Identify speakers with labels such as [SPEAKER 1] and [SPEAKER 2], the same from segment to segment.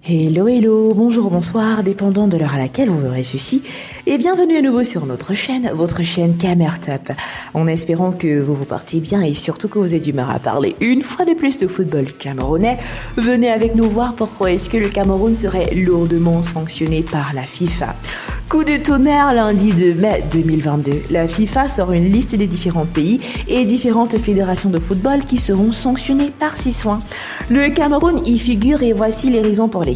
[SPEAKER 1] Hello, hello, bonjour, bonsoir, dépendant de l'heure à laquelle vous verrez ceci, et bienvenue à nouveau sur notre chaîne, votre chaîne Camertop. En espérant que vous vous portez bien et surtout que vous êtes d'humeur à parler une fois de plus de football camerounais, venez avec nous voir pourquoi est-ce que le Cameroun serait lourdement sanctionné par la FIFA. Coup de tonnerre lundi 2 mai 2022, la FIFA sort une liste des différents pays et différentes fédérations de football qui seront sanctionnées par ses soins. Le Cameroun y figure et voici les raisons pour lesquelles.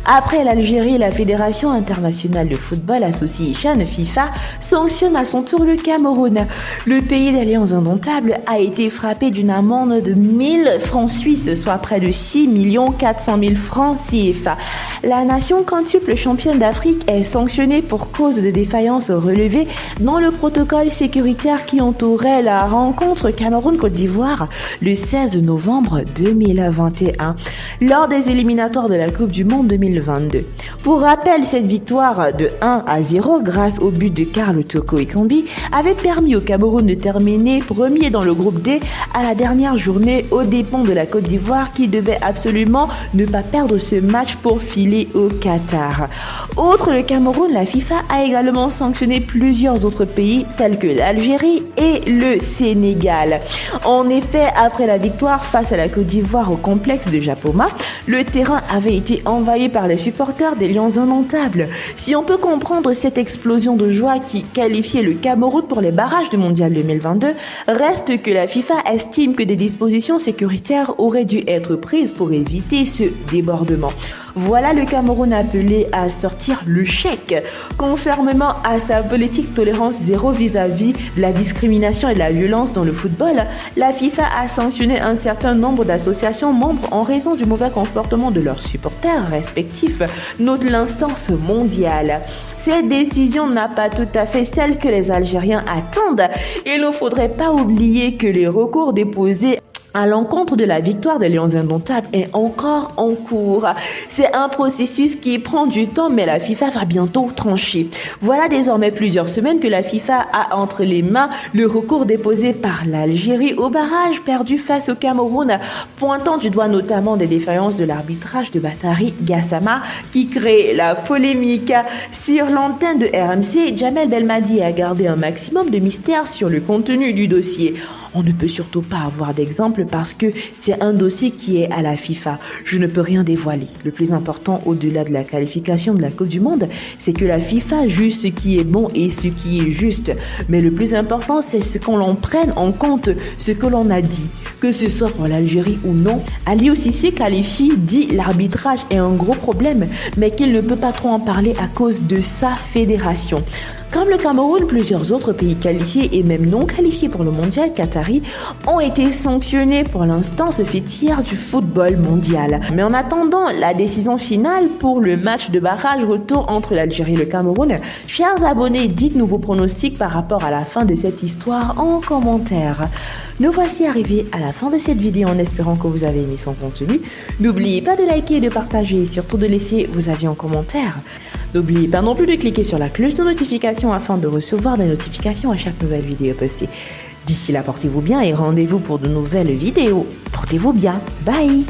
[SPEAKER 1] Après l'Algérie, la Fédération internationale de football Association FIFA sanctionne à son tour le Cameroun. Le pays d'Alliance indomptable a été frappé d'une amende de 1000 francs suisses, soit près de 6 400 000 francs CFA. La nation quintuple championne d'Afrique est sanctionnée pour cause de défaillance relevée dans le protocole sécuritaire qui entourait la rencontre Cameroun-Côte d'Ivoire le 16 novembre 2021 lors des éliminatoires de la Coupe du Monde 2022. Pour rappel, cette victoire de 1-0 grâce au but de Karl Toko Ekambi avait permis au Cameroun de terminer premier dans le groupe D à la dernière journée aux dépens de la Côte d'Ivoire qui devait absolument ne pas perdre ce match pour filer au Qatar. Outre le Cameroun, la FIFA a également sanctionné plusieurs autres pays tels que l'Algérie et le Sénégal. En effet, après la victoire face à la Côte d'Ivoire au complexe de Japoma, le terrain avait été envahi par les supporters des Lions indomptables. Si on peut comprendre cette explosion de joie qui qualifiait le Cameroun pour les barrages du Mondial 2022, reste que la FIFA estime que des dispositions sécuritaires auraient dû être prises pour éviter ce débordement. Voilà le Cameroun appelé à sortir le chèque. Conformément à sa politique tolérance zéro vis-à-vis de la discrimination et de la violence dans le football, la FIFA a sanctionné un certain nombre d'associations membres en raison du mauvais comportement de leurs supporters respectifs, note l'instance mondiale. Cette décision n'a pas tout à fait celle que les Algériens attendent. Il ne faudrait pas oublier que les recours déposés à l'encontre de la victoire des Lions indomptables est encore en cours. C'est un processus qui prend du temps, mais la FIFA va bientôt trancher. Voilà désormais plusieurs semaines que la FIFA a entre les mains le recours déposé par l'Algérie au barrage perdu face au Cameroun, pointant du doigt notamment des défaillances de l'arbitrage de Batari Gassama qui crée la polémique. Sur l'antenne de RMC, Jamel Belmadi a gardé un maximum de mystère sur le contenu du dossier. On ne peut surtout pas avoir d'exemple parce que c'est un dossier qui est à la FIFA. Je ne peux rien dévoiler. Le plus important au-delà de la qualification de la Coupe du Monde, c'est que la FIFA juge ce qui est bon et ce qui est juste. Mais le plus important, c'est ce qu'on l'on prenne en compte, ce que l'on a dit. Que ce soit pour l'Algérie ou non, Aliou Cissé qualifie, dit l'arbitrage est un gros problème, mais qu'il ne peut pas trop en parler à cause de sa fédération. Comme le Cameroun, plusieurs autres pays qualifiés et même non qualifiés pour le mondial qatari ont été sanctionnés pour l'instant ce fait hier du football mondial. Mais en attendant la décision finale pour le match de barrage retour entre l'Algérie et le Cameroun, chers abonnés, dites-nous vos pronostics par rapport à la fin de cette histoire en commentaire. Nous voici arrivés à la fin de cette vidéo en espérant que vous avez aimé son contenu. N'oubliez pas de liker et de partager et surtout de laisser vos avis en commentaire. N'oubliez pas non plus de cliquer sur la cloche de notification afin de recevoir des notifications à chaque nouvelle vidéo postée. D'ici là, portez-vous bien et rendez-vous pour de nouvelles vidéos. Portez-vous bien. Bye!